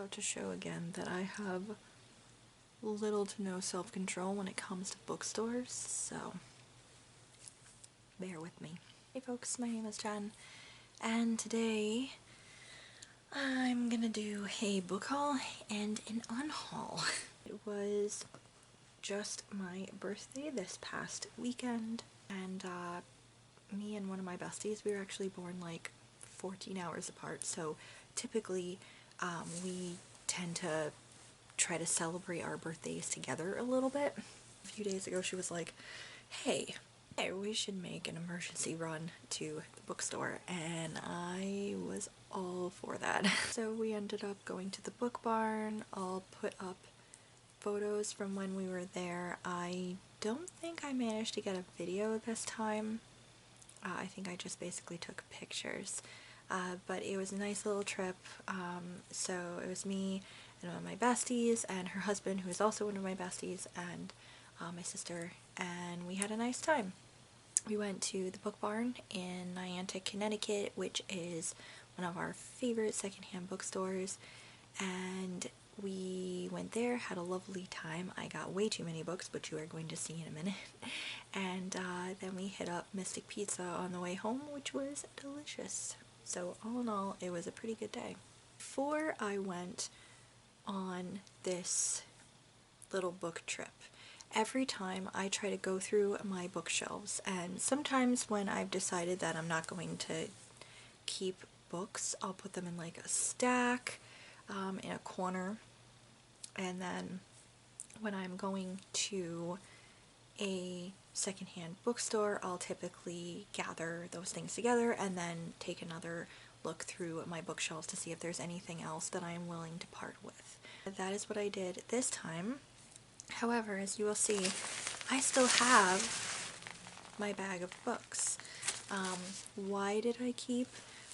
about to show again that I have little to no self-control when it comes to bookstores, so bear with me. Hey folks, my name is Jen, and today I'm gonna do a book haul and an unhaul. It was just my birthday this past weekend, and me and one of my besties, we were actually born like 14 hours apart, so typically we tend to try to celebrate our birthdays together a little bit. A few days ago she was like, hey, we should make an emergency run to the bookstore, and I was all for that. So we ended up going to the book barn. I'll put up photos from when we were there. I don't think I managed to get a video this time. I think I just basically took pictures. But it was a nice little trip. So it was me and one of my besties and her husband, who is also one of my besties, and my sister, and we had a nice time. We went to the book barn in Niantic, Connecticut, which is one of our favorite secondhand bookstores, and we went there, had a lovely time. I got way too many books, but you are going to see in a minute. And then we hit up Mystic Pizza on the way home, which was delicious. So all in all, it was a pretty good day. Before I went on this little book trip, every time I try to go through my bookshelves, and sometimes when I've decided that I'm not going to keep books, I'll put them in like a stack in a corner, and then when I'm going to a secondhand bookstore, I'll typically gather those things together and then take another look through my bookshelves to see if there's anything else that I am willing to part with. That is what I did this time. However, as you will see, I still have my bag of books. Why did I keep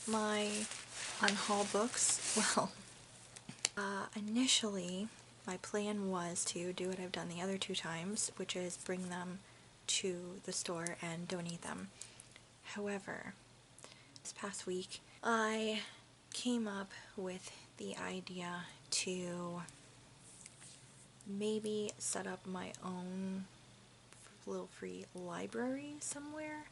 my unhaul books? Well, initially my plan was to do what I've done the other two times, which is bring them to the store and donate them. However, this past week I came up with the idea to maybe set up my own little free library somewhere.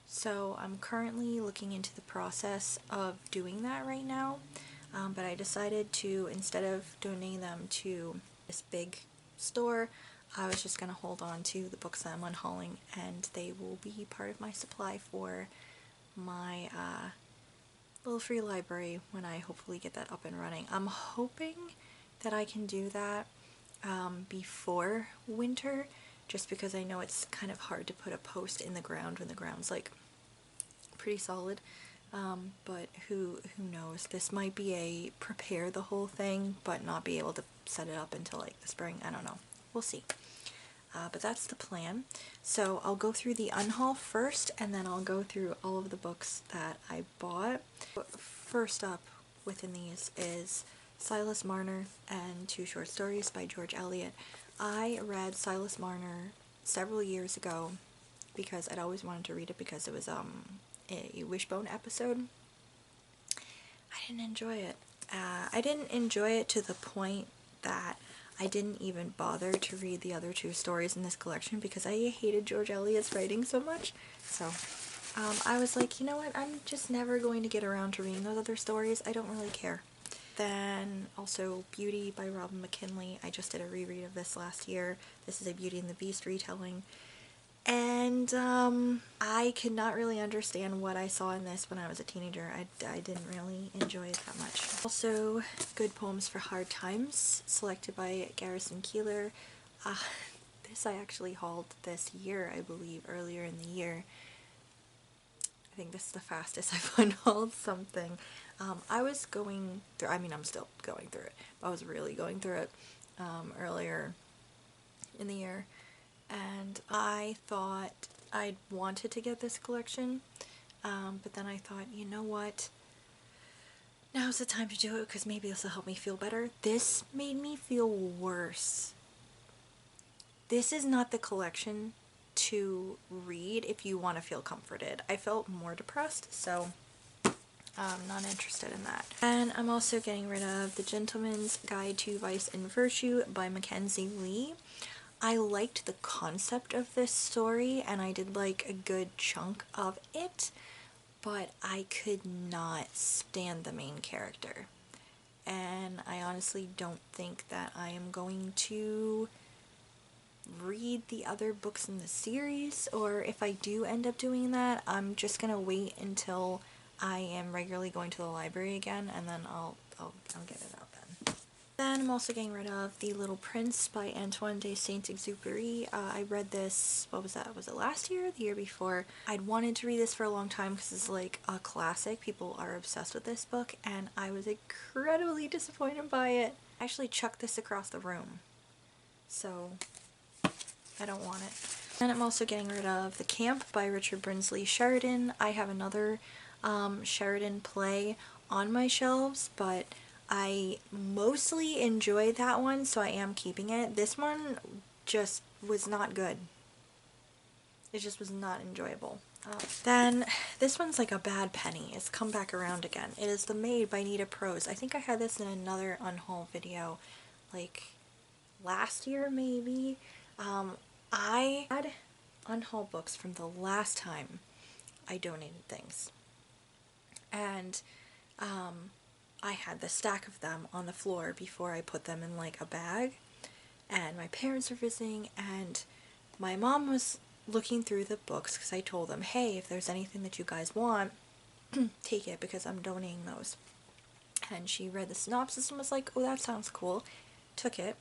So I'm currently looking into the process of doing that right now, but I decided to, instead of donating them to this big store, I was just going to hold on to the books that I'm unhauling, and they will be part of my supply for my little free library when I hopefully get that up and running. I'm hoping that I can do that before winter, just because I know it's kind of hard to put a post in the ground when the ground's like pretty solid, but who knows, this might be a prepare the whole thing but not be able to set it up until like the spring. I don't know, we'll see. But that's the plan. So I'll go through the unhaul first, and then I'll go through all of the books that I bought. First up within these is Silas Marner and Two Short Stories by George Eliot. I read Silas Marner several years ago because I'd always wanted to read it because it was a Wishbone episode. I didn't enjoy it. I didn't enjoy it to the point that I didn't even bother to read the other two stories in this collection because I hated George Eliot's writing so much. So I was like, you know what, I'm just never going to get around to reading those other stories. I don't really care. Then also Beauty by Robin McKinley. I just did a reread of this last year. This is a Beauty and the Beast retelling. And I could not really understand what I saw in this when I was a teenager. I didn't really enjoy it that much. Also, Good Poems for Hard Times, selected by Garrison Keillor. This I actually hauled this year, I believe, earlier in the year. I think this is the fastest I've unhauled something. I was going through, I mean, I'm still going through it, but I was really going through it earlier in the year. And I thought I wanted to get this collection, but then I thought, you know what, now's the time to do it because maybe this will help me feel better. This made me feel worse. This is not the collection to read if you want to feel comforted. I felt more depressed, so Not interested in that. And I'm also getting rid of The Gentleman's Guide to Vice and Virtue by Mackenzie Lee. I liked the concept of this story and I did like a good chunk of it, but I could not stand the main character. And I honestly don't think that I am going to read the other books in the series, or if I do end up doing that, I'm just gonna wait until I am regularly going to the library again, and then I'll get it out then. Then I'm also getting rid of The Little Prince by Antoine de Saint-Exupéry. I read this, what was that? Was it last year or the year before? I'd wanted to read this for a long time because it's like a classic. People are obsessed with this book, and I was incredibly disappointed by it. I actually chucked this across the room, so I don't want it. And I'm also getting rid of The Camp by Richard Brinsley Sheridan. I have another Sheridan play on my shelves, but I mostly enjoyed that one, so I am keeping it. This one just was not good. It just was not enjoyable. Then this one's like a bad penny. It's come back around again. It is The Maid by Nita Prose. I think I had this in another unhaul video like last year maybe. I had unhaul books from the last time I donated things, and I had the stack of them on the floor before I put them in like a bag, and my parents were visiting and my mom was looking through the books because I told them, hey, if there's anything that you guys want, take it because I'm donating those. And she read the synopsis and was like, oh, that sounds cool. Took it.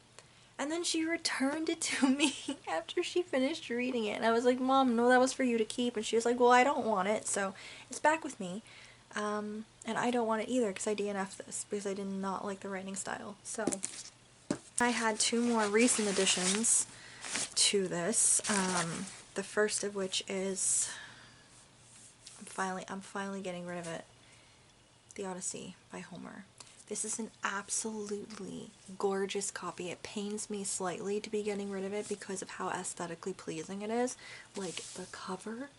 And then she returned it to me after she finished reading it. And I was like, Mom, no, that was for you to keep. And she was like, well, I don't want it. So it's back with me. And I don't want it either because I DNF'd this because I did not like the writing style. So I had two more recent additions to this. The first of which is, I'm finally getting rid of it. The Odyssey by Homer. This is an absolutely gorgeous copy. It pains me slightly to be getting rid of it because of how aesthetically pleasing it is. Like the cover,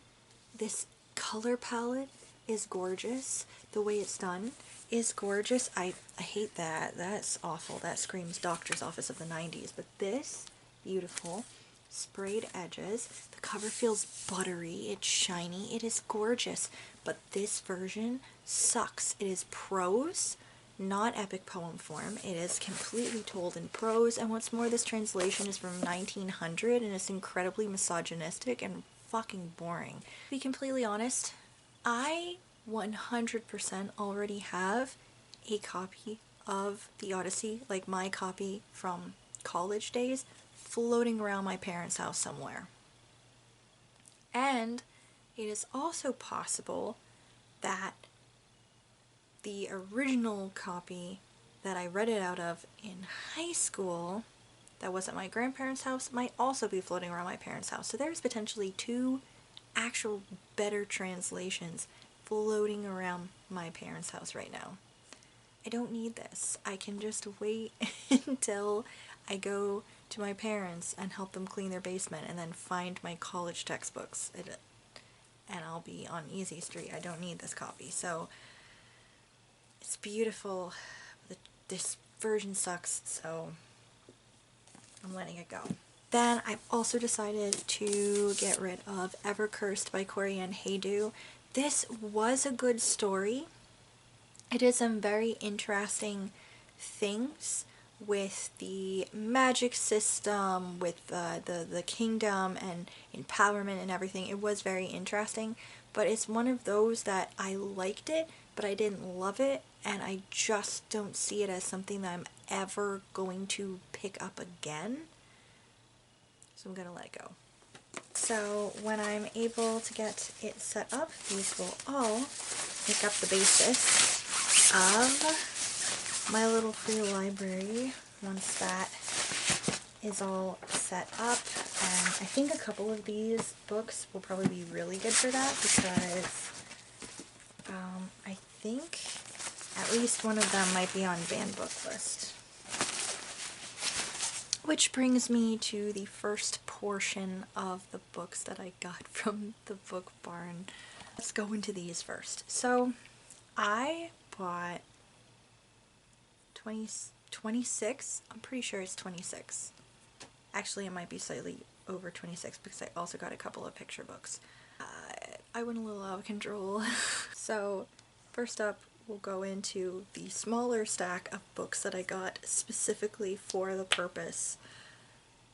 this color palette is gorgeous. The way it's done is gorgeous. I hate that. That's awful. That screams doctor's office of the 90s. But this, beautiful. Sprayed edges. The cover feels buttery. It's shiny. It is gorgeous. But this version sucks. It is prose, not epic poem form. It is completely told in prose, and what's more, this translation is from 1900 and it's incredibly misogynistic and fucking boring. To be completely honest, I 100% already have a copy of the Odyssey, like my copy from college days, floating around my parents' house somewhere. And it is also possible that the original copy that I read it out of in high school that was at my grandparents' house might also be floating around my parents' house. So there's potentially two actual better translations floating around my parents' house right now. I don't need this. I can just wait until I go to my parents and help them clean their basement and then find my college textbooks and I'll be on easy street. I don't need this copy. So it's beautiful. This version sucks, so I'm letting it go. Then I've also decided to get rid of Evercursed by Corianne Haydu. This was a good story. It did some very interesting things with the magic system, with the kingdom and empowerment and everything. It was very interesting, but it's one of those that I liked it, but I didn't love it, and I just don't see it as something that I'm ever going to pick up again. So I'm gonna let it go. So when I'm able to get it set up, these will all make up the basis of my little free library once that is all set up. And I think a couple of these books will probably be really good for that because I think at least one of them might be on banned book list. Which brings me to the first portion of the books that I got from the book barn. Let's go into these first. So I bought 26. I'm pretty sure it's 26. Actually, it might be slightly over 26 because I also got a couple of picture books. I went a little out of control. So first up, we'll go into the smaller stack of books that I got specifically for the purpose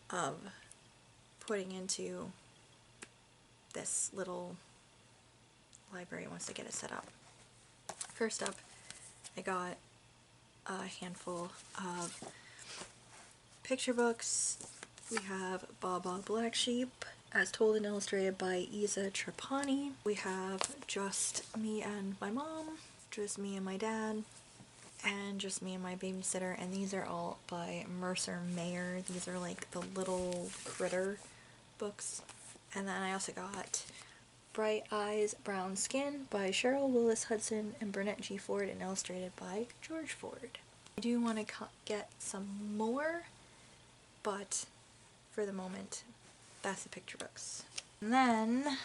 of putting into this little library once I get it set up. First up, I got a handful of picture books. We have Baba Black Sheep, as told and illustrated by Isa Trapani. We have Just Me and My Mom, Just Me and My Dad, and Just Me and My Babysitter, and these are all by Mercer Mayer. These are like the little critter books. And then I also got Bright Eyes, Brown Skin by Cheryl Willis Hudson and Burnett G. Ford, and illustrated by George Ford. I do want to get some more, but for the moment, that's the picture books. And then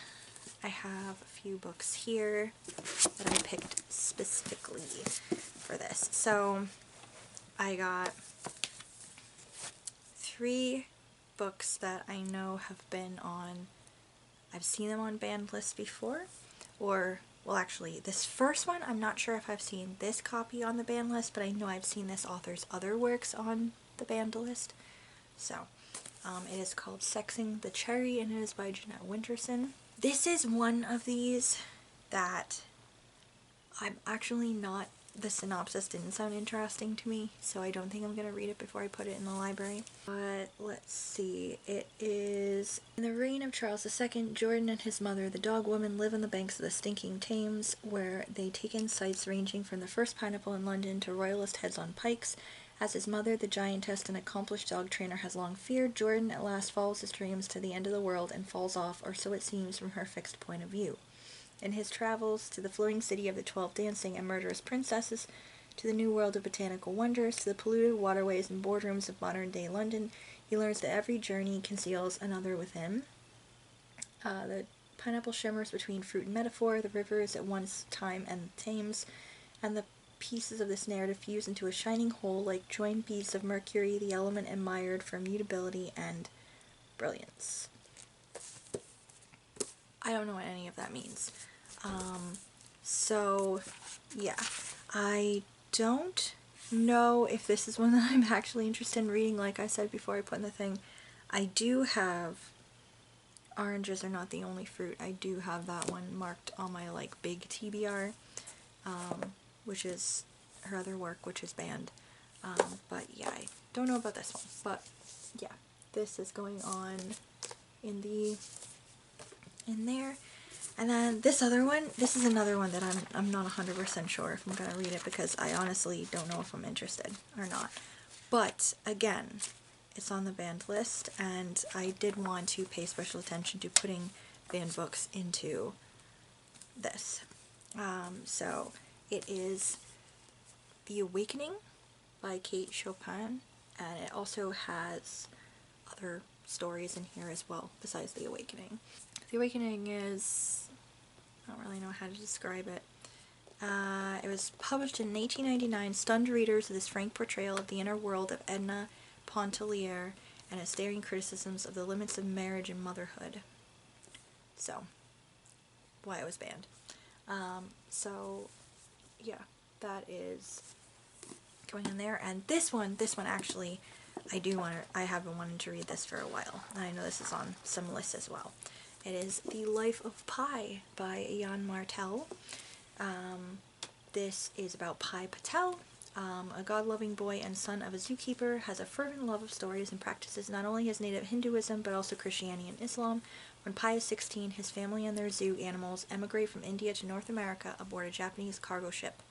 I have a few books here that I picked specifically for this. So I got 3 books that I know have been on, I've seen them on banned lists before, or, well actually, this first one, I'm not sure if I've seen this copy on the banned list, but I know I've seen this author's other works on the banned list. So, it is called Sexing the Cherry, and it is by Jeanette Winterson. This is one of these that I'm actually not, the synopsis didn't sound interesting to me, so I don't think I'm going to read it before I put it in the library. But let's see, it is: in the reign of Charles II, Jordan and his mother, the dog woman, live on the banks of the stinking Thames, where they take in sights ranging from the first pineapple in London to royalist heads on pikes. As his mother, the giantess and accomplished dog trainer, has long feared, Jordan at last follows his dreams to the end of the world and falls off, or so it seems from her fixed point of view. In his travels to the floating city of the 12 dancing and murderous princesses, to the new world of botanical wonders, to the polluted waterways and boardrooms of modern-day London, he learns that every journey conceals another within. The pineapple shimmers between fruit and metaphor, the river is at once time and Thames, and the pieces of this narrative fuse into a shining whole like joined beads of mercury, the element admired for mutability and brilliance. I don't know what any of that means. So, yeah. I don't know if this is one that I'm actually interested in reading, like I said before I put in the thing. I do have Oranges Are Not the Only Fruit. I do have that one marked on my, like, big TBR, which is her other work, which is banned. But yeah, I don't know about this one. But yeah, this is going on in there. And then this other one, this is another one that I'm not 100% sure if I'm going to read it, because I honestly don't know if I'm interested or not. But again, it's on the banned list, and I did want to pay special attention to putting banned books into this. So it is The Awakening by Kate Chopin, and it also has other stories in here as well besides The Awakening. The Awakening is, I don't really know how to describe it. It was published in 1899, stunned readers with this frank portrayal of the inner world of Edna Pontellier and its daring criticisms of the limits of marriage and motherhood. So, why it was banned. So, yeah, that is going in there. And this one actually, I have been wanting to read this for a while. And I know this is on some lists as well. It is The Life of Pi by Jan Martel. This is about Pi Patel, a God-loving boy and son of a zookeeper, has a fervent love of stories and practices not only his native Hinduism but also Christianity and Islam. When Pi is 16, his family and their zoo animals emigrate from India to North America aboard a Japanese cargo ship.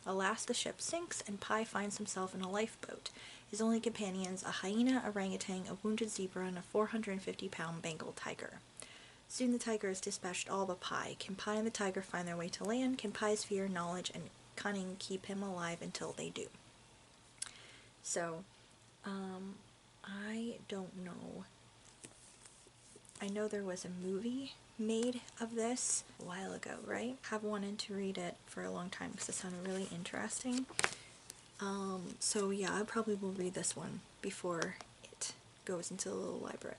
Alas, the ship sinks, and Pi finds himself in a lifeboat. His only companions, a hyena, orangutan, a wounded zebra, and a 450-pound Bengal tiger. Soon the tiger has dispatched all but Pi. Can Pi and the tiger find their way to land? Can Pi's fear, knowledge, and cunning keep him alive until they do? So, I don't know I know there was a movie made of this a while ago, right? Have wanted to read it for a long time because it sounded really interesting. So yeah, I probably will read this one before it goes into the little library.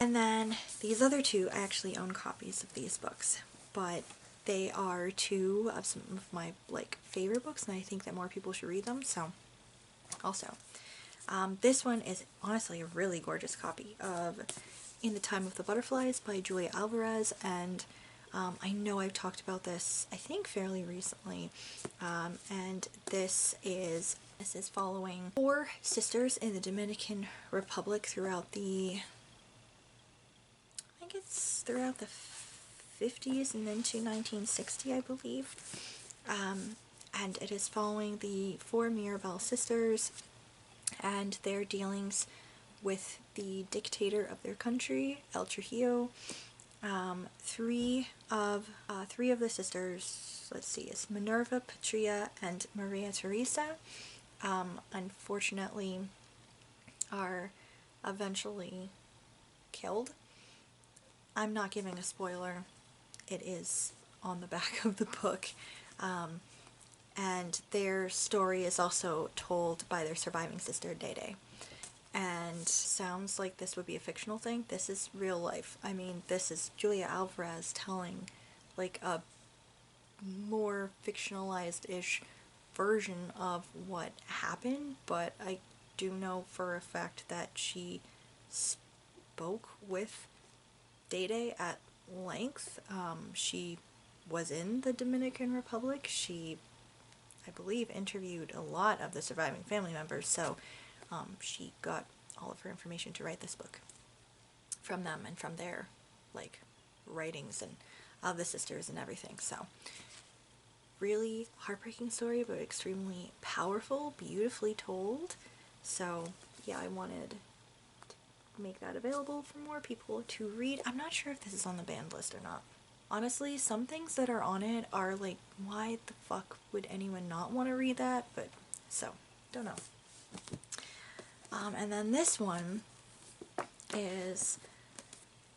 And then these other two, I actually own copies of these books, but they are two of some of my like favorite books, and I think that more people should read them. So also, this one is honestly a really gorgeous copy of In the Time of the Butterflies by Julia Alvarez, and I know I've talked about this I think fairly recently, and this is following 4 sisters in the Dominican Republic throughout the, I think it's throughout the 50s and into 1960, I believe. And it is following the 4 Mirabelle sisters and their dealings with the dictator of their country, El Trujillo. Three of the sisters, let's see, is Minerva, Patria, and Maria Teresa, unfortunately are eventually killed. I'm not giving a spoiler. It is on the back of the book. And their story is also told by their surviving sister, Dede. And sounds like this would be a fictional thing. This is real life. I mean, this is Julia Alvarez telling like a more fictionalized-ish version of what happened, but I do know for a fact that she spoke with Dede at length. She was in the Dominican Republic. She, I believe, interviewed a lot of the surviving family members, so she got all of her information to write this book from them and from their like writings and of the sisters and everything. So really heartbreaking story, but extremely powerful, beautifully told. So yeah, I wanted to make that available for more people to read. I'm not sure if this is on the banned list or not. Honestly, some things that are on it are like, why the fuck would anyone not want to read that? But so, don't know. And then this one is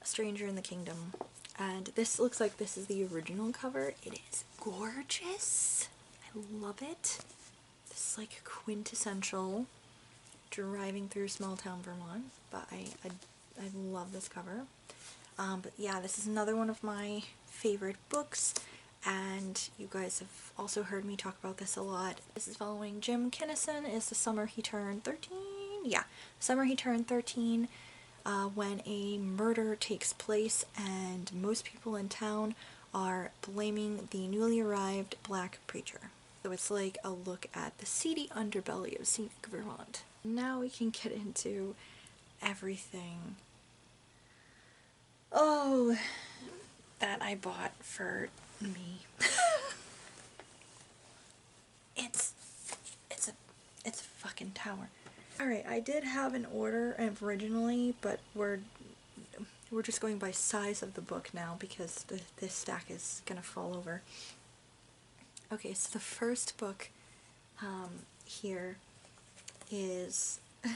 A Stranger in the Kingdom, and this looks like this is the original cover. It is gorgeous. I love it. This is like quintessential driving through small town Vermont, but I love this cover. But yeah, this is another one of my favorite books, and you guys have also heard me talk about this a lot. This is following Jim Kinnison. Is the summer he turned 13? Yeah, summer he turned 13, when a murder takes place and most people in town are blaming the newly arrived black preacher. So it's like a look at the seedy underbelly of scenic Vermont. Now we can get into everything, oh, that I bought for me. It's a fucking tower. Alright, I did have an order originally, but we're just going by size of the book now because this stack is gonna fall over. Okay, so the first book here is, you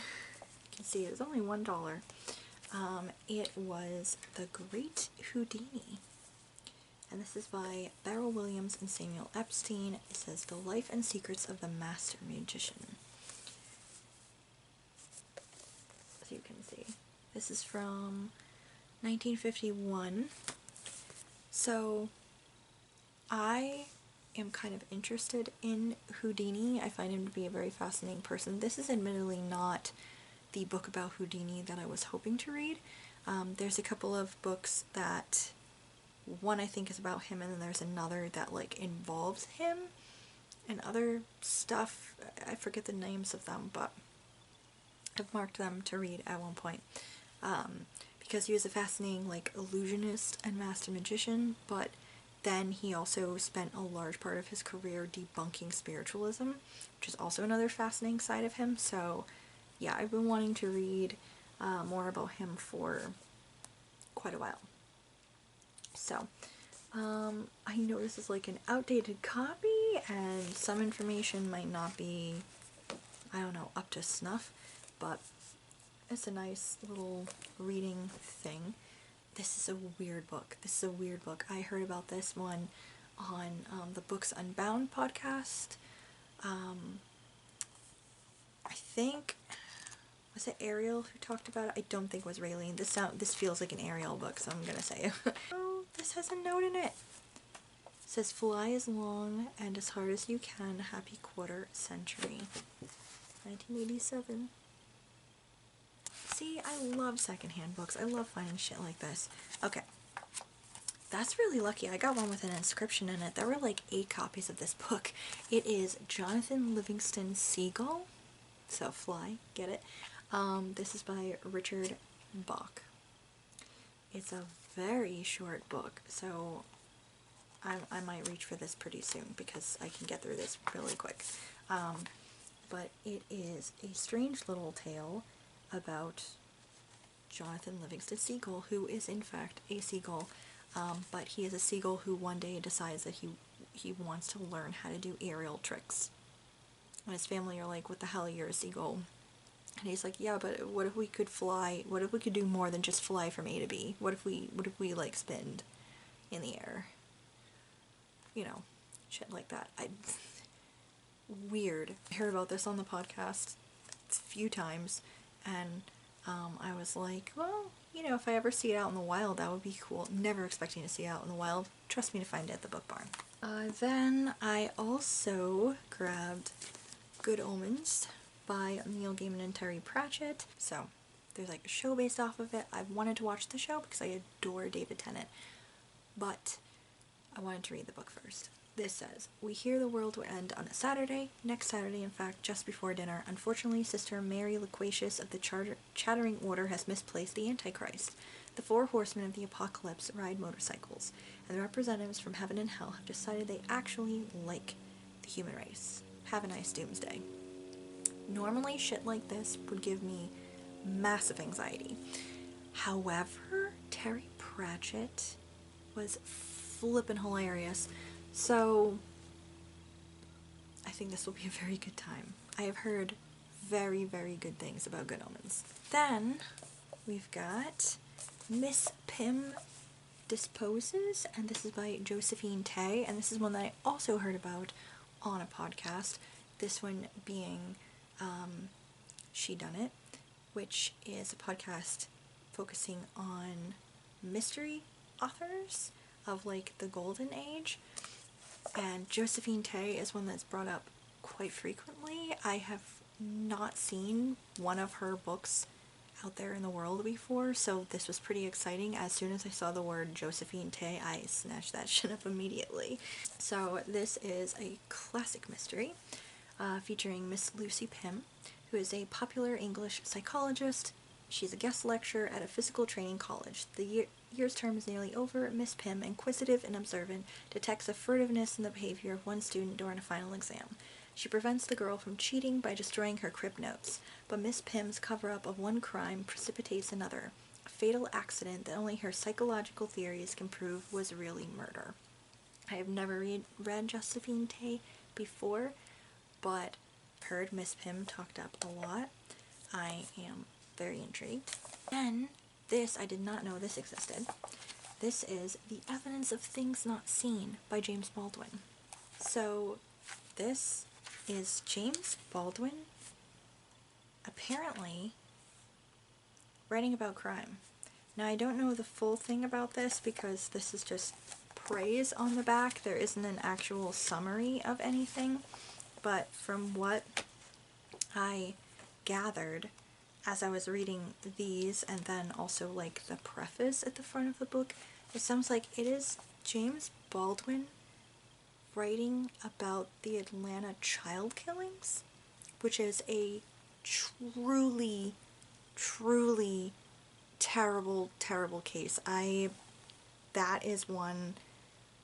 can see it was only $1. It was The Great Houdini, and this is by Beryl Williams and Samuel Epstein. It says The Life and Secrets of the Master Magician. As you can see, this is from 1951. So I am kind of interested in Houdini. I find him to be a very fascinating person. This is admittedly not the book about Houdini that I was hoping to read. There's a couple of books that, one I think is about him, and then there's another that like involves him and other stuff. I forget the names of them, but I've marked them to read at one point, because he was a fascinating like illusionist and master magician, but then he also spent a large part of his career debunking spiritualism, which is also another fascinating side of him. So yeah, I've been wanting to read more about him for quite a while. So I know this is like an outdated copy and some information might not be, I don't know, up to snuff, but it's a nice little reading thing. this is a weird book. This is a weird book. I heard about this one on the Books Unbound podcast. I think, was it Ariel who talked about it? I don't think it was Raylene. This feels like an Ariel book, so I'm gonna say it. Oh, this has a note in it. It says, fly as long and as hard as you can. Happy quarter century. 1987. See, I love secondhand books. I love finding shit like this. Okay. That's really lucky. I got one with an inscription in it. There were like 8 copies of this book. It is Jonathan Livingston Seagull. So fly, get it? This is by Richard Bach. It's a very short book, so I might reach for this pretty soon because I can get through this really quick. But it is a strange little tale about Jonathan Livingston Seagull, who is in fact a seagull, but he is a seagull who one day decides that he wants to learn how to do aerial tricks. And his family are like, what the hell, you're a seagull? And he's like, yeah, but what if we could fly? What if we could do more than just fly from A to B? What if we like spin in the air? You know, shit like that. Weird. I heard about this on the podcast a few times, and I was like, well, you know, if I ever see it out in the wild, that would be cool. Never expecting to see it out in the wild. Trust me to find it at the book barn. Then I also grabbed Good Omens by Neil Gaiman and Terry Pratchett. So there's like a show based off of it. I wanted to watch the show because I adore David Tennant, but I wanted to read the book first. This says, we hear the world will end on a Saturday, next Saturday in fact, just before dinner. Unfortunately, Sister Mary Loquacious of the Chattering Order has misplaced the Antichrist. The 4 horsemen of the apocalypse ride motorcycles, and the representatives from heaven and hell have decided they actually like the human race. Have a nice doomsday. Normally, shit like this would give me massive anxiety. However, Terry Pratchett was flippin' hilarious, so I think this will be a very good time. I have heard very, very good things about Good Omens. Then we've got Miss Pym Disposes, and this is by Josephine Tay, and this is one that I also heard about on a podcast. This one being She Done It, which is a podcast focusing on mystery authors of like the golden age, and Josephine Tay is one that's brought up quite frequently. I have not seen one of her books out there in the world before, so this was pretty exciting. As soon as I saw the word Josephine Tay, I snatched that shit up immediately. So this is a classic mystery featuring Miss Lucy Pym, who is a popular English psychologist. She's a guest lecturer at a physical training college. The year's term is nearly over. Miss Pym, inquisitive and observant, detects a furtiveness in the behavior of one student during a final exam. She prevents the girl from cheating by destroying her crib notes, but Miss Pym's cover-up of one crime precipitates another, a fatal accident that only her psychological theories can prove was really murder. I have never read Josephine Tay before, but heard Miss Pym talked up a lot. I am very intrigued. And this, I did not know this existed. This is The Evidence of Things Not Seen by James Baldwin. So this is James Baldwin apparently writing about crime. Now I don't know the full thing about this because this is just praise on the back. There isn't an actual summary of anything, but from what I gathered as I was reading these, and then also like the preface at the front of the book, it sounds like it is James Baldwin writing about the Atlanta child killings, which is a truly, truly terrible, terrible case. That is one.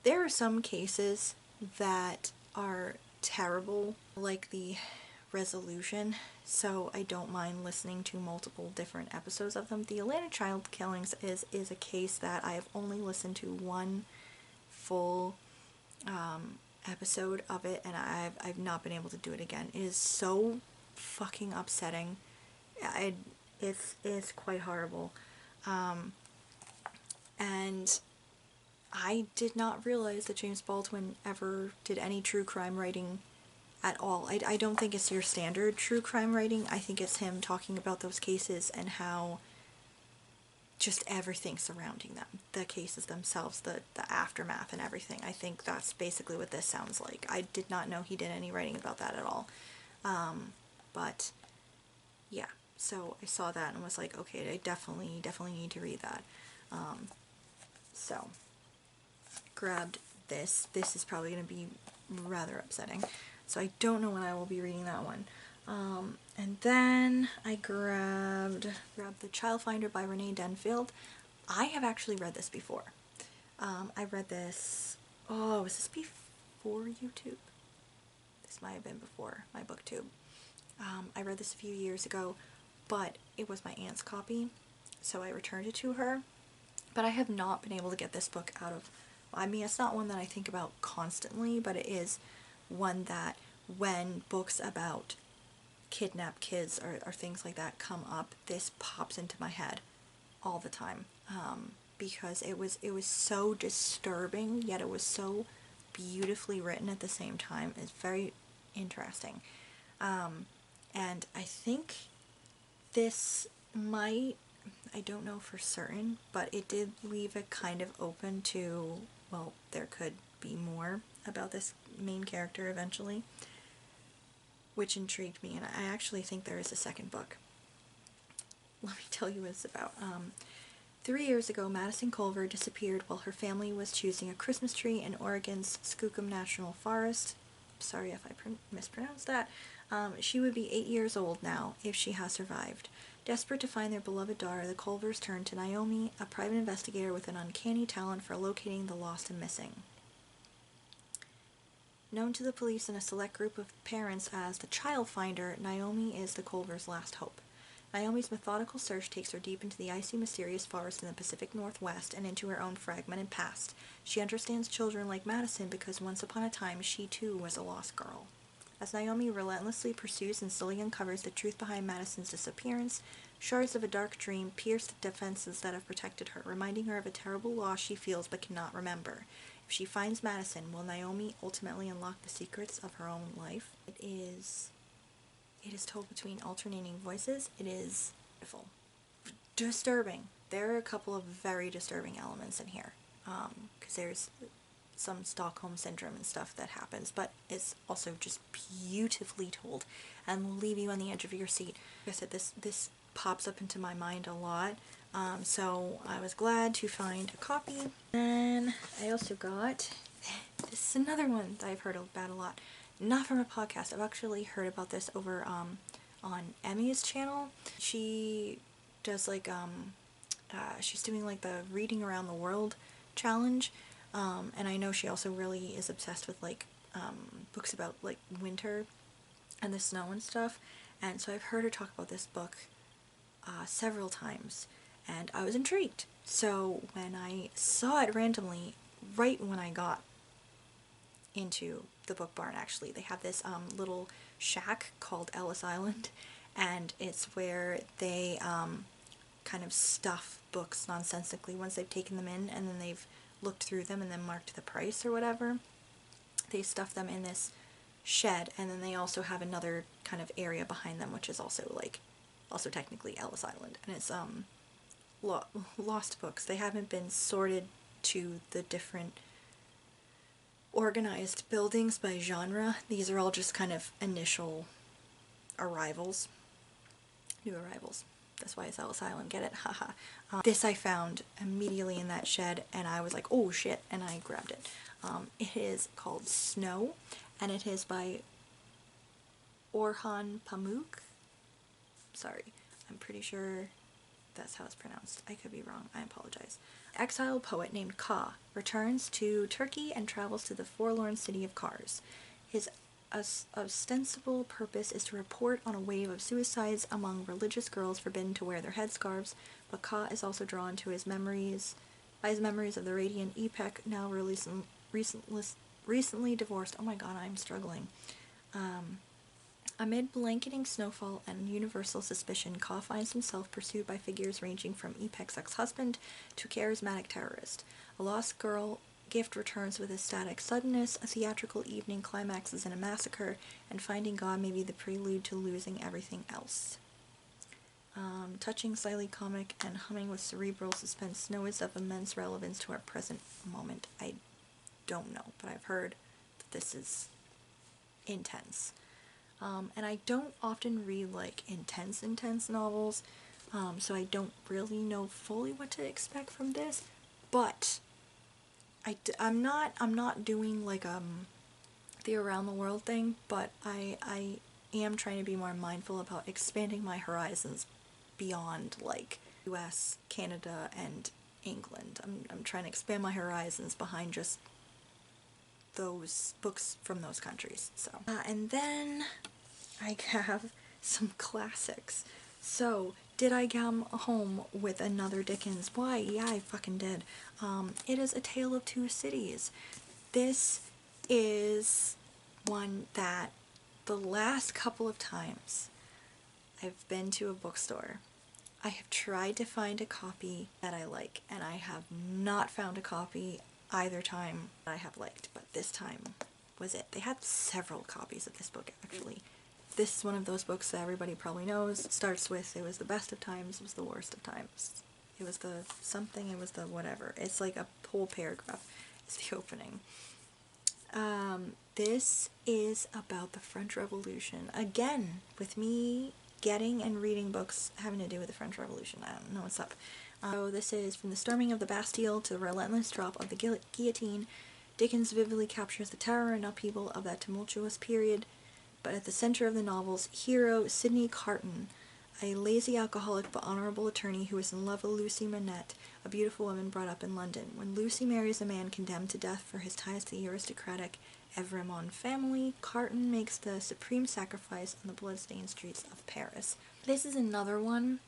There are some cases that are terrible, like the resolution, so I don't mind listening to multiple different episodes of them. The Atlanta child killings is a case that I have only listened to one full episode of it, and I've not been able to do it again. It is so fucking upsetting. It's quite horrible. And I did not realize that James Baldwin ever did any true crime writing at all. I don't think it's your standard true crime writing. I think it's him talking about those cases and how just everything surrounding them, the cases themselves, the aftermath and everything. I think that's basically what this sounds like. I did not know he did any writing about that at all. But yeah, so I saw that and was like, okay, I definitely need to read that. So grabbed this. This is probably going to be rather upsetting. So I don't know when I will be reading that one. And then I grabbed The Child Finder by Renee Denfield. I have actually read this before. I read this, was this before YouTube? This might have been before my booktube. I read this a few years ago, but it was my aunt's copy, so I returned it to her. But I have not been able to get this book out of, I mean, it's not one that I think about constantly, but it is one that when books about kidnapped kids or things like that come up, this pops into my head all the time, because it was so disturbing, yet it was so beautifully written at the same time. It's very interesting. And I think this might, I don't know for certain, but it did leave it kind of open to, well, there could be more about this main character eventually, which intrigued me, and I actually think there is a second book. Let me tell you what it's about. 3 years ago, Madison Culver disappeared while her family was choosing a Christmas tree in Oregon's Skookum National Forest. Sorry if I mispronounced that. She would be 8 years old now if she has survived. Desperate to find their beloved daughter, the Culvers turn to Naomi, a private investigator with an uncanny talent for locating the lost and missing. Known to the police and a select group of parents as the Child Finder, Naomi is the Culvers' last hope. Naomi's methodical search takes her deep into the icy, mysterious forest in the Pacific Northwest and into her own fragmented past. She understands children like Madison because once upon a time she too was a lost girl. As Naomi relentlessly pursues and slowly uncovers the truth behind Madison's disappearance, shards of a dark dream pierce the defenses that have protected her, reminding her of a terrible loss she feels but cannot remember. If she finds Madison, will Naomi ultimately unlock the secrets of her own life? It is told between alternating voices. It is beautiful. Disturbing. There are a couple of very disturbing elements in here, because there's some Stockholm Syndrome and stuff that happens, but it's also just beautifully told and will leave you on the edge of your seat. Like I said, this pops up into my mind a lot, so I was glad to find a copy. And I also got, this is another one that I've heard about a lot, not from a podcast. I've actually heard about this over on Emmy's channel. She does like she's doing like the Reading Around the World challenge, and I know she also really is obsessed with like books about like winter and the snow and stuff, and so I've heard her talk about this book several times, and I was intrigued. So when I saw it randomly, right when I got into the book barn, actually, they have this little shack called Ellis Island, and it's where they kind of stuff books nonsensically once they've taken them in, and then they've looked through them and then marked the price or whatever. They stuff them in this shed, and then they also have another kind of area behind them, which is also like, also technically Ellis Island, and it's lost books. They haven't been sorted to the different organized buildings by genre. These are all just kind of initial arrivals, new arrivals. That's why it's Ellis Island, get it? Haha. This I found immediately in that shed, and I was like, oh shit, and I grabbed it. It is called Snow, and it is by Orhan Pamuk. Sorry, I'm pretty sure that's how it's pronounced. I could be wrong. I apologize. Exiled poet named Ka returns to Turkey and travels to the forlorn city of Kars. His ostensible purpose is to report on a wave of suicides among religious girls forbidden to wear their headscarves, but Ka is also drawn to his memories of the radiant Ipek, now recently divorced. Oh my god, I'm struggling. Amid blanketing snowfall and universal suspicion, Ka finds himself pursued by figures ranging from Epec's ex-husband to charismatic terrorist. A lost girl gift returns with ecstatic suddenness, a theatrical evening climaxes in a massacre, and finding God may be the prelude to losing everything else. Touching, slightly comic, and humming with cerebral suspense, Snow is of immense relevance to our present moment. I don't know, but I've heard that this is intense. And I don't often read, like, intense novels, so I don't really know fully what to expect from this, but I'm not doing, like, the around the world thing, but I am trying to be more mindful about expanding my horizons beyond, like, US, Canada, and England. I'm trying to expand my horizons behind just those books from those countries. So, and then I have some classics. So, did I come home with another Dickens? Why, yeah, I fucking did. It is A Tale of Two Cities. This is one that the last couple of times I've been to a bookstore, I have tried to find a copy that I like, and I have not found a copy either time that I have liked, but this time was it. They had several copies of this book, actually. This is one of those books that everybody probably knows. It starts with, it was the best of times, it was the worst of times. It was the something, it was the whatever. It's like a whole paragraph. It's the opening. This is about the French Revolution. Again, with me getting and reading books having to do with the French Revolution. I don't know what's up. So this is From the Storming of the Bastille to the Relentless Drop of the Guillotine. Dickens vividly captures the terror and upheaval of that tumultuous period, but at the center of the novel's hero, Sidney Carton, a lazy alcoholic but honorable attorney who is in love with Lucy Manette, a beautiful woman brought up in London. When Lucy marries a man condemned to death for his ties to the aristocratic Evremond family, Carton makes the supreme sacrifice on the bloodstained streets of Paris. This is another one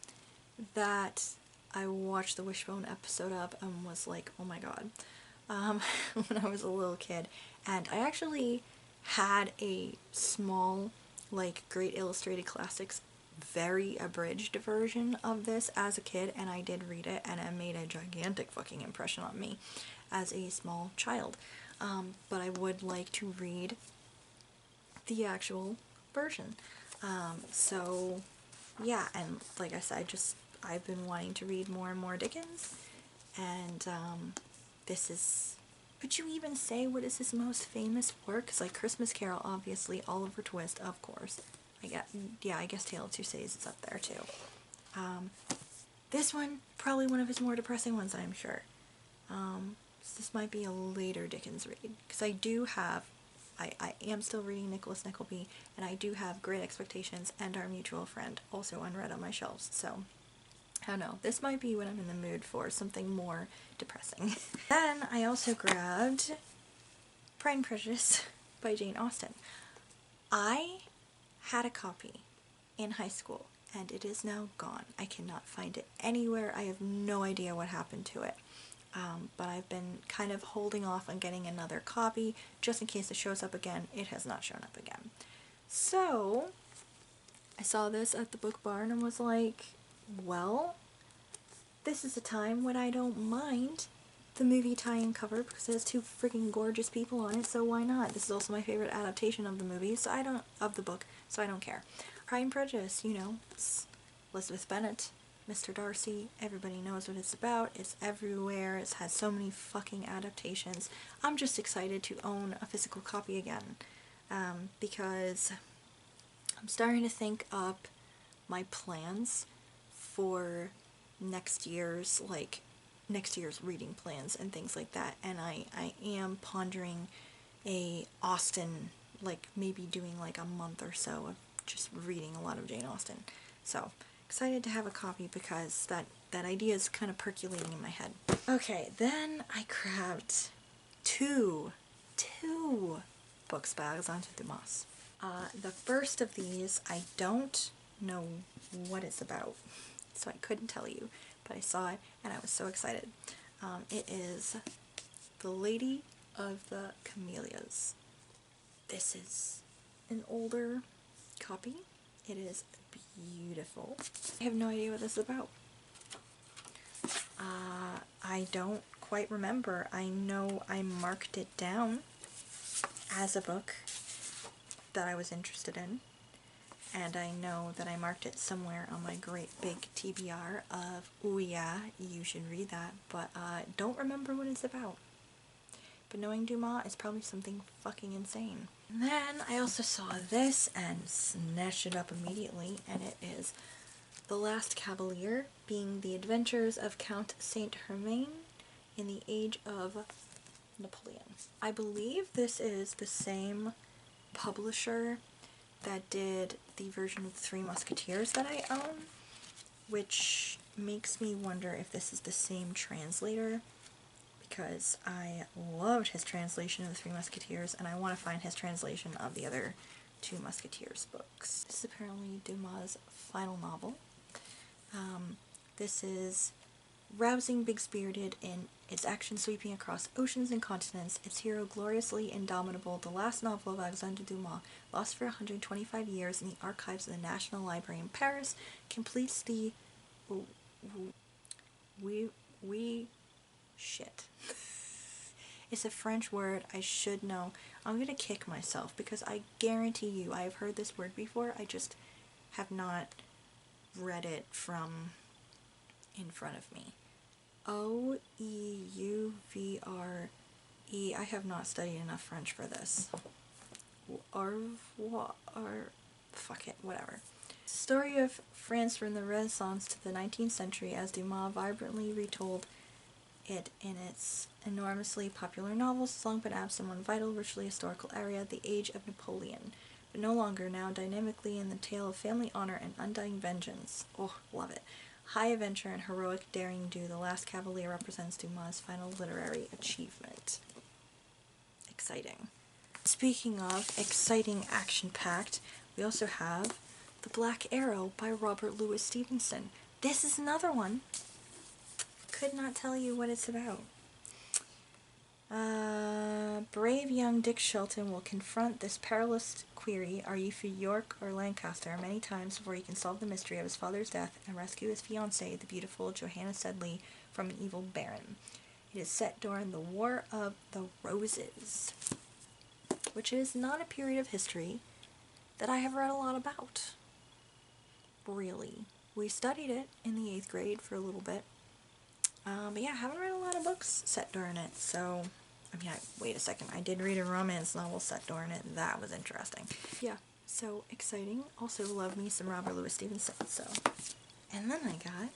that I watched the Wishbone episode of and was like, oh my god, when I was a little kid. And I actually had a small, like, Great Illustrated Classics, very abridged version of this as a kid, and I did read it, and it made a gigantic fucking impression on me as a small child. But I would like to read the actual version. So, yeah, and like I said, I've been wanting to read more and more Dickens, and this is, would you even say what is his most famous work? Because, like, Christmas Carol, obviously, Oliver Twist, of course. I guess Tale of Two Cities is up there too. This one, probably one of his more depressing ones, I'm sure. So this might be a later Dickens read, because I do have, I am still reading Nicholas Nickleby, and I do have Great Expectations and Our Mutual Friend also unread on my shelves, so I don't know. This might be what I'm in the mood for, something more depressing. Then I also grabbed Pride and Prejudice by Jane Austen. I had a copy in high school, and it is now gone. I cannot find it anywhere. I have no idea what happened to it. But I've been kind of holding off on getting another copy, just in case it shows up again. It has not shown up again. So, I saw this at the book barn and was like, well, this is a time when I don't mind the movie tie-in cover, because it has two freaking gorgeous people on it, so why not? This is also my favorite adaptation of the movie, of the book, so I don't care. Pride and Prejudice, you know, it's Elizabeth Bennet, Mr. Darcy, everybody knows what it's about, it's everywhere, it's had so many fucking adaptations. I'm just excited to own a physical copy again, because I'm starting to think up my plans for next year's reading plans and things like that, and I am pondering a Austen, like maybe doing like a month or so of just reading a lot of Jane Austen. So excited to have a copy, because that idea is kind of percolating in my head. Okay, then I grabbed two books by Alexandre Dumas. The first of these, I don't know what it's about, so I couldn't tell you, but I saw it and I was so excited. It is The Lady of the Camellias. This is an older copy. It is beautiful. I have no idea what this is about. I don't quite remember. I know I marked it down as a book that I was interested in, and I know that I marked it somewhere on my great big TBR of, oh yeah, you should read that, but I don't remember what it's about. But knowing Dumas is probably something fucking insane. And then I also saw this and snatched it up immediately, and it is The Last Cavalier, being the adventures of Count Saint-Germain in the age of Napoleon. I believe this is the same publisher that did the version of the Three Musketeers that I own, which makes me wonder if this is the same translator, because I loved his translation of the Three Musketeers, and I want to find his translation of the other two Musketeers books. This is apparently Dumas' final novel. This is rousing, big-spirited in its action sweeping across oceans and continents, its hero gloriously indomitable, the last novel of Alexandre Dumas, lost for 125 years in the archives of the National Library in Paris, completes the... shit. It's a French word, I should know. I'm gonna kick myself, because I guarantee you I have heard this word before, I just have not read it from in front of me. O-E-U-V-R-E. I have not studied enough French for this. Fuck it, whatever. Story of France from the Renaissance to the 19th century, as Dumas vibrantly retold it in its enormously popular novels, has long been absent one vital, virtually historical area, the age of Napoleon, but no longer, now dynamically in the tale of family honor and undying vengeance. Oh, love it. High adventure and heroic daring do, The Last Cavalier represents Dumas' final literary achievement. Exciting. Speaking of exciting, action-packed, we also have The Black Arrow by Robert Louis Stevenson. This is another one. Could not tell you what it's about. Brave young Dick Shelton will confront this perilous query, are you for York or Lancaster, many times before he can solve the mystery of his father's death and rescue his fiancée, the beautiful Johanna Sedley, from an evil baron. It is set during the War of the Roses, which is not a period of history that I have read a lot about. Really. We studied it in the 8th grade for a little bit. But yeah, I haven't read a lot of books set during it, so... wait a second, I did read a romance novel set during it, that was interesting. Yeah, so exciting. Also love me some Robert Louis Stevenson, so... And then I got...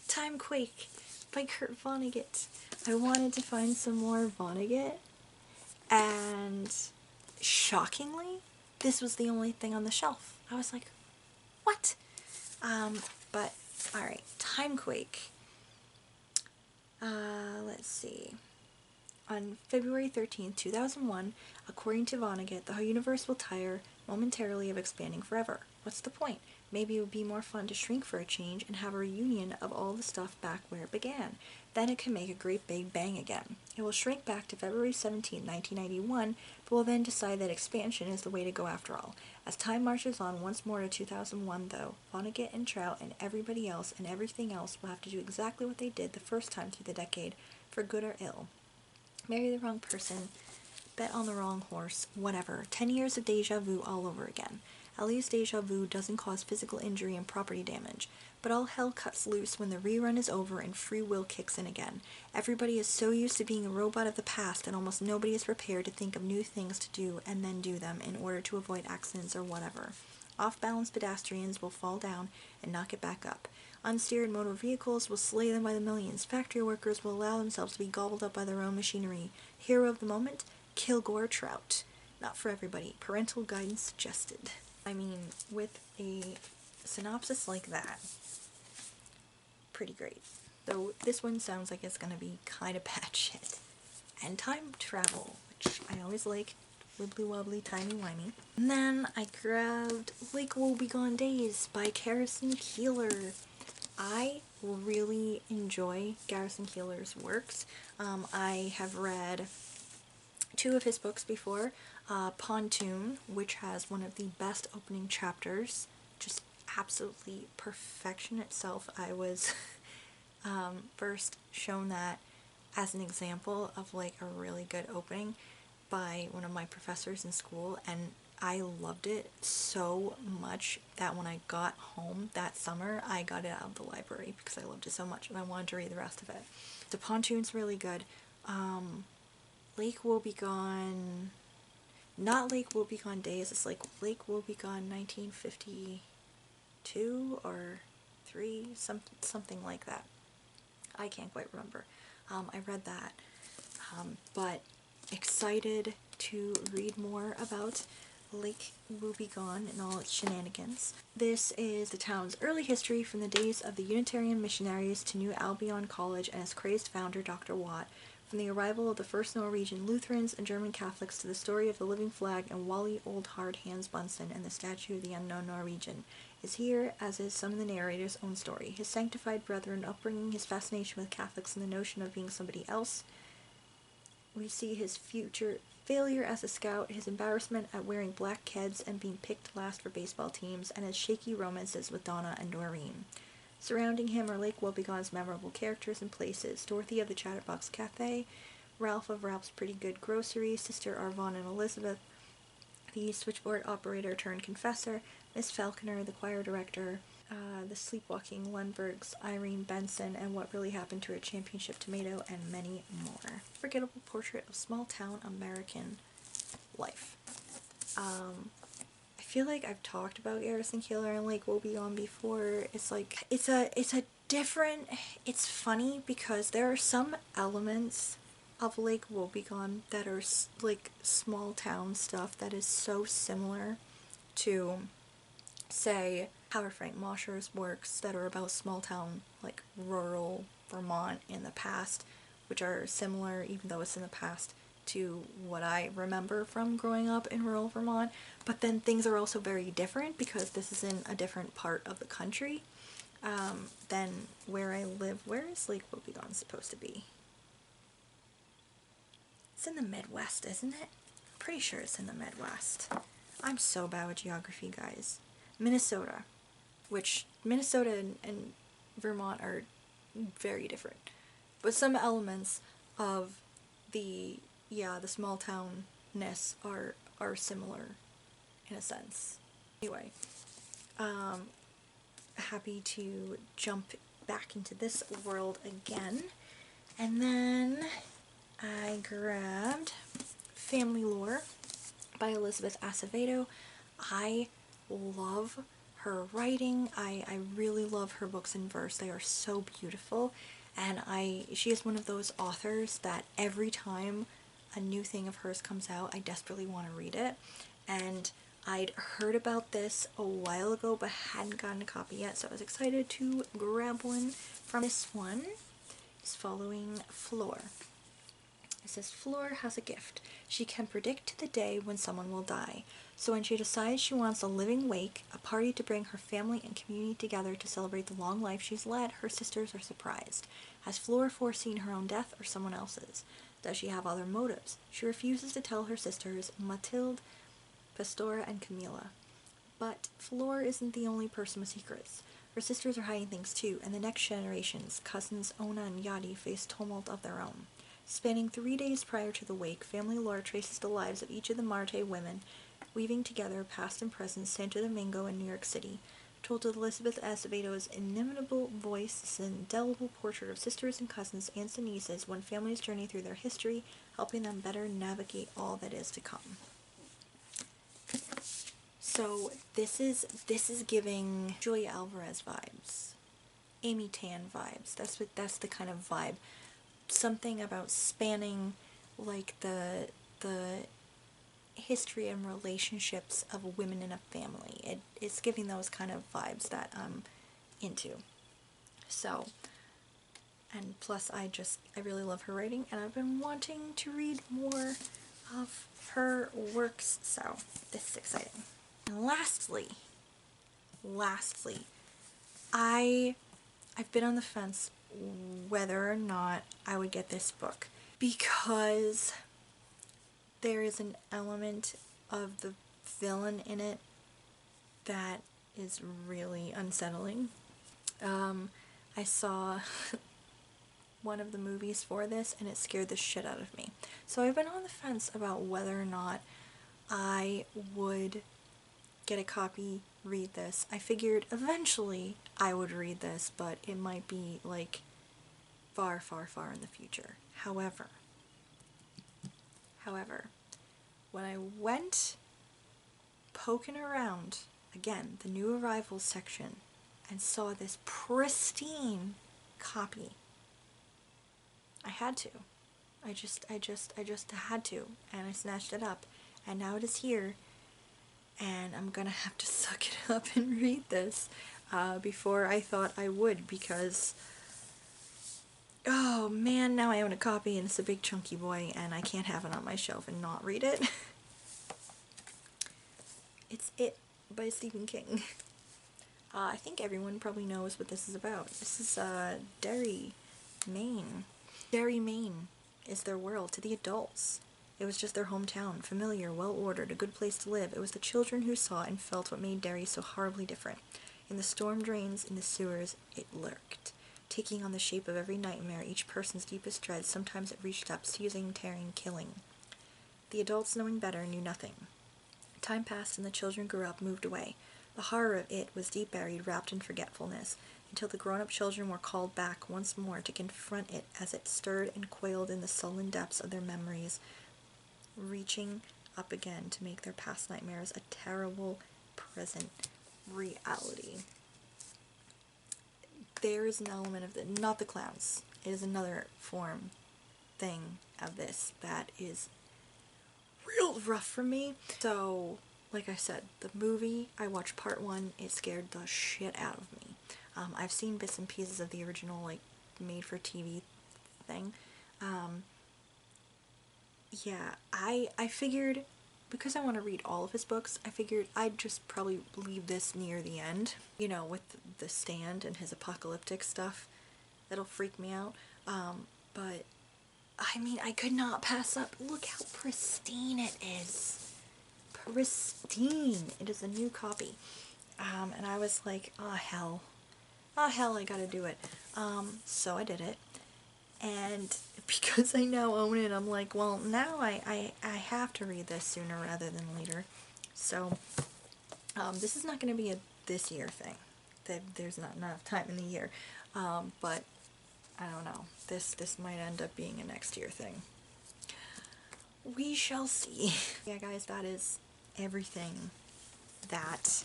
Timequake by Kurt Vonnegut. I wanted to find some more Vonnegut, and... shockingly, this was the only thing on the shelf. I was like, what? But, alright, Timequake. Let's see. On February 13th, 2001, according to Vonnegut, the whole universe will tire momentarily of expanding forever. What's the point? Maybe it would be more fun to shrink for a change and have a reunion of all the stuff back where it began. Then it can make a great big bang again. It will shrink back to February 17, 1991, but will then decide that expansion is the way to go after all. As time marches on once more to 2001, though, Vonnegut and Trout and everybody else and everything else will have to do exactly what they did the first time through the decade, for good or ill. Marry the wrong person, bet on the wrong horse, whatever. 10 years of deja vu all over again. At least deja vu doesn't cause physical injury and property damage, but all hell cuts loose when the rerun is over and free will kicks in again. Everybody is so used to being a robot of the past that almost nobody is prepared to think of new things to do and then do them in order to avoid accidents or whatever. Off-balance pedestrians will fall down and not get back up. Unsteered motor vehicles will slay them by the millions. Factory workers will allow themselves to be gobbled up by their own machinery. Hero of the moment? Kilgore Trout. Not for everybody. Parental guidance suggested. I mean, with a synopsis like that, pretty great. Though this one sounds like it's gonna be kind of bad shit. And time travel, which I always like. Wibbly wobbly, timey wimey. And then I grabbed Lake Woebegone Days by Garrison Keillor. I really enjoy Garrison Keillor's works. I have read 2 of his books before. Pontoon, which has one of the best opening chapters, just absolutely perfection itself. I was first shown that as an example of like a really good opening by one of my professors in school, and I loved it so much that when I got home that summer, I got it out of the library because I loved it so much and I wanted to read the rest of it. The Pontoon's really good. Lake Woebegone, not Lake Woebegone Days, it's like Lake Woebegone 1952 or 3, something like that. I can't quite remember. I read that, but excited to read more about Lake Woebegone and all its shenanigans. This is the town's early history from the days of the Unitarian missionaries to New Albion College and its crazed founder, Dr. Watt. From the arrival of the first Norwegian Lutherans and German Catholics to the story of the living flag and Wally Old Hard Hands Bunsen and the statue of the unknown Norwegian is here, as is some of the narrator's own story. His sanctified brethren upbringing, his fascination with Catholics and the notion of being somebody else. We see his future failure as a scout, his embarrassment at wearing black keds and being picked last for baseball teams, and his shaky romances with Donna and Doreen. Surrounding him are Lake Woebegone's memorable characters and places: Dorothy of the Chatterbox Cafe, Ralph of Ralph's Pretty Good Grocery, Sister Arvon and Elizabeth, the switchboard operator turned confessor, Miss Falconer, the choir director, the sleepwalking Lundbergs, Irene Benson, and What Really Happened to Her Championship Tomato, and many more. Forgettable portrait of small town American life. I feel like I've talked about Garrison Keillor and Lake Woebegone before. It's like, it's a different, it's funny because there are some elements of Lake Woebegone that are like small town stuff that is so similar to, say, Howard Frank Mosher's works that are about small town, like rural Vermont in the past, which are similar, even though it's in the past, to what I remember from growing up in rural Vermont. But then things are also very different because this is in a different part of the country than where I live. Where is Lake Woebegone supposed to be? It's in the Midwest, isn't it? I'm pretty sure it's in the Midwest. I'm so bad with geography, guys. Minnesota, which Minnesota and Vermont are very different, but some elements of the small townness are similar in a sense. Anyway, happy to jump back into this world again, and then I grabbed Family Lore by Elizabeth Acevedo. I love her writing. I really love her books in verse. They are so beautiful, and she is one of those authors that every time a new thing of hers comes out, I desperately want to read it. And I'd heard about this a while ago but hadn't gotten a copy yet, so I was excited to grab one from this one. It's following Fleur. It says, Fleur has a gift. She can predict the day when someone will die. So when she decides she wants a living wake, a party to bring her family and community together to celebrate the long life she's led, her sisters are surprised. Has Fleur foreseen her own death or someone else's? Does she have other motives? She refuses to tell her sisters, Mathilde, Pastora, and Camilla. But Fleur isn't the only person with secrets. Her sisters are hiding things too, and the next generations, cousins Ona and Yadi, face tumult of their own. Spanning 3 days prior to the wake, Family Lore traces the lives of each of the Marte women, weaving together past and present Santo Domingo and New York City. Told with Elizabeth Acevedo's inimitable voice, this indelible portrait of sisters and cousins, aunts and nieces, one family's journey through their history, helping them better navigate all that is to come. So this is giving Julia Alvarez vibes, Amy Tan vibes. That's the kind of vibe. Something about spanning like the history and relationships of women in a family. It's giving those kind of vibes that I'm into. So, and plus I really love her writing, and I've been wanting to read more of her works, so this is exciting. And lastly, I've been on the fence whether or not I would get this book, because there is an element of the villain in it that is really unsettling. I saw one of the movies for this and it scared the shit out of me. So I've been on the fence about whether or not I would get a copy, read this. I figured eventually I would read this, but it might be like far, far, far in the future. However, when I went poking around, again, the new arrivals section, and saw this pristine copy, I had to. I just had to, and I snatched it up, and now it is here, and I'm gonna have to suck it up and read this before I thought I would, because oh man, now I own a copy and it's a big chunky boy and I can't have it on my shelf and not read it. It's It by Stephen King. I think everyone probably knows what this is about. This is Derry, Maine. Derry, Maine is their world to the adults. It was just their hometown, familiar, well-ordered, a good place to live. It was the children who saw and felt what made Derry so horribly different. In the storm drains, in the sewers, it lurked, taking on the shape of every nightmare, each person's deepest dread. Sometimes it reached up, seizing, tearing, killing. The adults, knowing better, knew nothing. Time passed and the children grew up, moved away. The horror of it was deep buried, wrapped in forgetfulness, until the grown-up children were called back once more to confront it as it stirred and quailed in the sullen depths of their memories, reaching up again to make their past nightmares a terrible present reality. There is an element of not the clowns. It is another thing of this that is real rough for me. So, like I said, the movie, I watched part 1, it scared the shit out of me. I've seen bits and pieces of the original, like, made-for-TV thing. Yeah, I figured, because I want to read all of his books, I figured I'd just probably leave this near the end, you know, with the Stand and his apocalyptic stuff. That'll freak me out. But, I mean, I could not pass up. Look how pristine it is. Pristine. It is a new copy. And I was like, oh hell. Oh hell, I gotta do it. So I did it. And because I now own it, I'm like, well, now I have to read this sooner rather than later. So, this is not going to be a this year thing. There's not enough time in the year. But, I don't know. This might end up being a next year thing. We shall see. Yeah, guys, that is everything that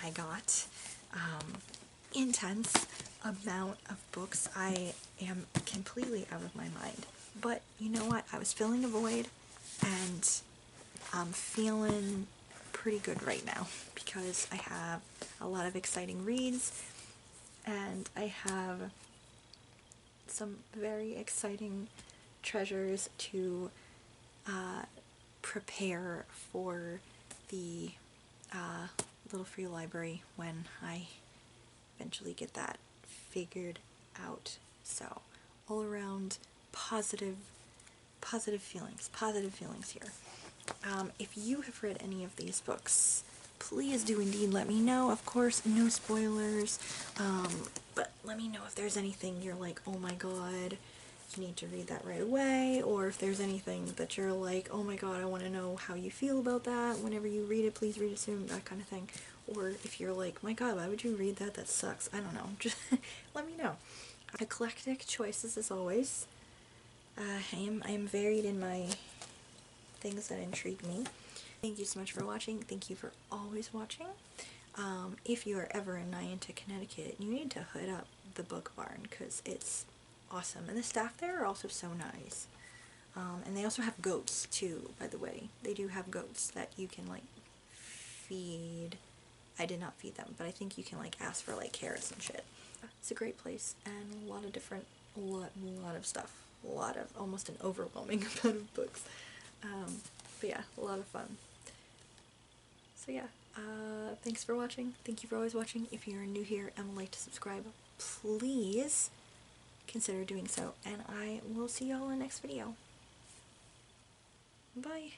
I got. Intense amount of books. I am completely out of my mind. But you know what? I was filling a void and I'm feeling pretty good right now because I have a lot of exciting reads and I have some very exciting treasures to prepare for the little free library when I eventually get that figured out. So, all around positive feelings here. If you have read any of these books, please do indeed let me know. Of course, no spoilers, but let me know if there's anything you're like, oh my god, you need to read that right away, or if there's anything that you're like, oh my god, I want to know how you feel about that. Whenever you read it, please read it soon, that kind of thing. Or if you're like, my god, why would you read that? That sucks. I don't know. Just let me know. Eclectic choices as always. I am varied in my things that intrigue me. Thank you so much for watching. Thank you for always watching. If you are ever in Niantic, Connecticut, you need to hit up the Book Barn because it's awesome. And the staff there are also so nice. And they also have goats too, by the way. They do have goats that you can like feed. I did not feed them, but I think you can like ask for like carrots and shit. It's a great place and a lot of different, a lot of stuff. A lot of, almost an overwhelming amount of books. But yeah, a lot of fun. So yeah, thanks for watching. Thank you for always watching. If you're new here and would like to subscribe, please consider doing so. And I will see y'all in the next video. Bye.